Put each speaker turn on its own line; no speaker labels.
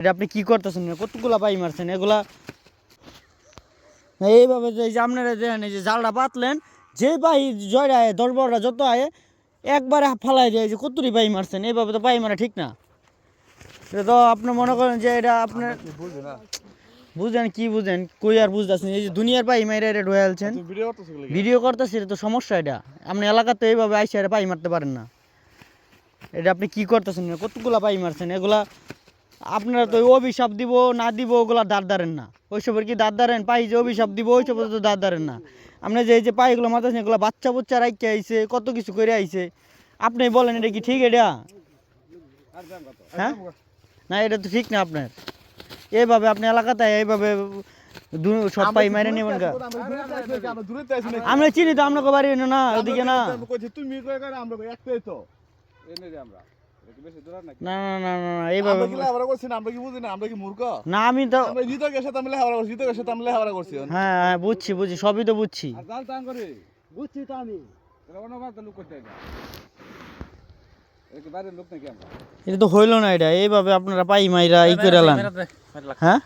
এটা আপনি কি করতেছেন? কতগুলা পাই মারছেন এগুলা? এইভাবে যে এই যে আপনারা দেখেন এই যে জালটা পাতলেন, যে পাই জয়টা আয় 10-12টা যত আয় একবারে ফালাই যায় যে কতটি পাই মারছেন। এইভাবে তো পাই মারা ঠিক না। এটা তো আপনি মনে করেন যে এটা আপনার বুঝেন কি বুঝেন কই আর বুঝতেছেন। এই যে দুনিয়ার পাই মাইরা এটা ঢুয়ে আলছেন, ভিডিও করতেছি, এটা তো সমস্যা। এটা আপনি এলাকাতে এইভাবে আইসা এটা পাই মারতে পারেন না। এটা আপনি কি করতেছেন? কতগুলা পাই মারছেন এগুলা? আপনারা তো অভিশাপ দিব না দিব ওগুলা দাঁড় দাঁড়েন না। ওইসবের কি দাঁড় দাঁড়েন? পাই যে অভিশাপ দিব ওইসবের তো দাঁড় দাঁড়েন না। আপনি যে এই যে পাইগুলো মারতেছেন এগুলো বাচ্চা বুচ্চা রাইখে আইছে, কত কিছু করে আইছে। আপনি বলেন এটা কি ঠিক? এটা হ্যাঁ না, এটা তো ঠিক না। আপনার এইভাবে আপনি এলাকাতে এইভাবে সব পাই মেরে নেবেন গা? আমরা চিনি তো, আপনাকে বাড়ি না ওদিকে না। না না না না এইভাবে না, আমি তো হ্যাঁ হ্যাঁ বুঝছি বুঝছি, সবই তো বুঝছি। এটা তো হইলো না। এটা এইভাবে আপনারা পাই মাইরা ই করে এলান। হ্যাঁ